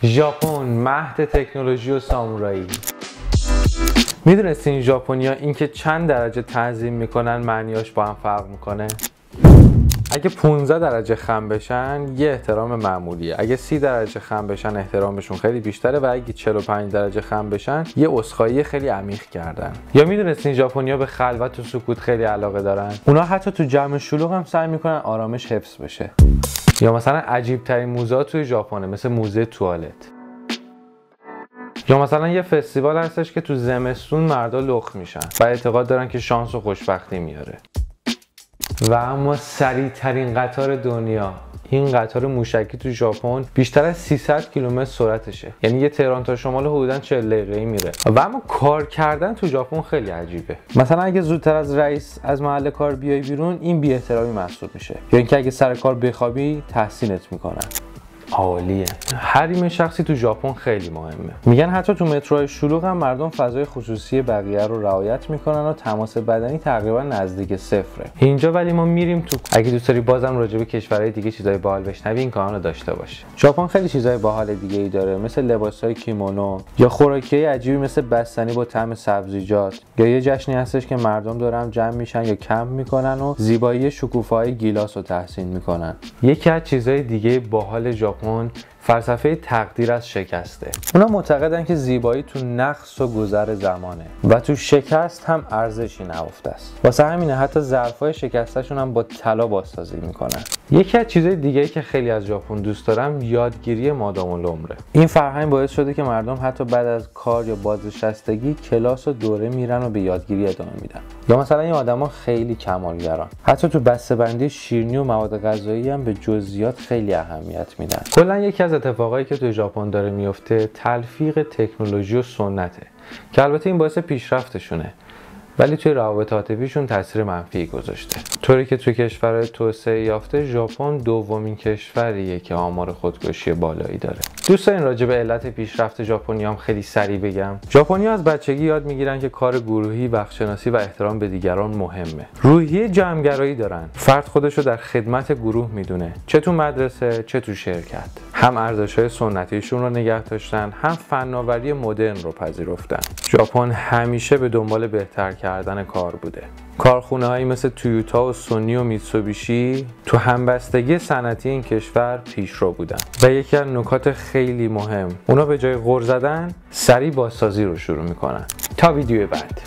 ژاپن مهد تکنولوژی و سامورایی. میدونستین ژاپنیا اینکه چند درجه تعظیم میکنن معنیاش با هم فرق میکنه؟ اگه 15 درجه خم بشن یه احترام معمولیه، اگه 30 درجه خم بشن احترامشون خیلی بیشتره و اگه 45 درجه خم بشن یه عذرخواهی خیلی عمیق کردن. یا میدونستین ژاپنیا به خلوت و سکوت خیلی علاقه دارن؟ اونا حتی تو جمع شلوغ هم سعی میکنن آرامش حفظ بشه. یا مثلا عجیب ترین موزه توی ژاپنه، مثل موزه توالت. یا مثلا یه فستیوال هستش که تو زمستون مردا لخت میشن و اعتقاد دارن که شانس و خوشبختی میاره. و اما سریع ترین قطار دنیا، این قطار موشکی تو ژاپن بیشتر از 300 کیلومتر سرعتشه، یعنی یه تهران تا شمال حدوداً 40 دقیقه‌ای میره. و اما کار کردن تو ژاپن خیلی عجیبه. مثلا اگه زودتر از رئیس از محل کار بیای بیرون این بی‌احترامی محسوب میشه، یا اینکه اگه سر کار بخوابی تحسینت میکنن. عالیه. حریم شخصی تو ژاپن خیلی مهمه. میگن حتی تو متروهای شلوغ هم مردم فضای خصوصی بقیه رو رعایت میکنن و تماس بدنی تقریبا نزدیک صفره. اینجا ولی ما میریم تو. اگه دوست داری بازم راجع به کشورهای دیگه چیزای باحال بشنوی این کانال رو داشته باش. ژاپن خیلی چیزای باحال دیگه ای داره، مثل لباسای کیمونو یا خوراکیای عجیبی مثل بستنی با طعم سبزیجات، یا یه جشنی هستش که مردم دارن جمع میشن یا کمپ میکنن و زیبایی شکوفه‌های گیلاس رو تحسین میکنن. یکی از چیزای دیگه باحال ژاپن فلسفه تقدیر از شکسته. اونا معتقدن که زیبایی تو نقص و گذر زمانه و تو شکست هم ارزشی نهفته است. واسه همینه حتی ظرفای شکسته‌شون هم با طلا بازسازی میکنن. یکی از چیزای دیگه‌ای که خیلی از ژاپن دوست دارم یادگیری مادام العمره. این فرهنگ باعث شده که مردم حتی بعد از کار یا بازنشستگی کلاس و دوره میرن و به یادگیری ادامه میدن. یا مثلا این آدما خیلی کمالگران، حتی تو بسته‌بندی شیرینی و مواد غذایی هم به جزئیات خیلی اهمیت میدن. کلا یکی از اتفاقایی که تو ژاپن داره میفته تلفیق تکنولوژی و سنته، که البته این باعث پیشرفتشونه ولی توی روابط عاطفیشون تاثیر منفی گذاشته. طوری که توی کشورهای توسعه یافته ژاپن دومین کشوریه که آمار خودکشی بالایی داره. دوست دارین راجع به علت پیشرفت ژاپنیام خیلی سریع بگم؟ ژاپنی‌ها از بچگی یاد میگیرن که کار گروهی، وقت‌شناسی و احترام به دیگران مهمه. روحیه جمع‌گرایی دارن. فرد خودش رو در خدمت گروه میدونه، چه تو مدرسه چه تو شرکت. هم ارزش‌های سنتیشون رو نگه داشتن، هم فناوری مدرن رو پذیرفتن. ژاپن همیشه به دنبال بهتر کردن کار بوده. کارخونه‌هایی مثل تویوتا و سونی و میتسوبیشی تو همبستگی صنعتی این کشور پیشرو بودن. و یکی از نکات خیلی مهم، اونا به جای غر زدن سریع بازسازی رو شروع میکنن. تا ویدیو بعد.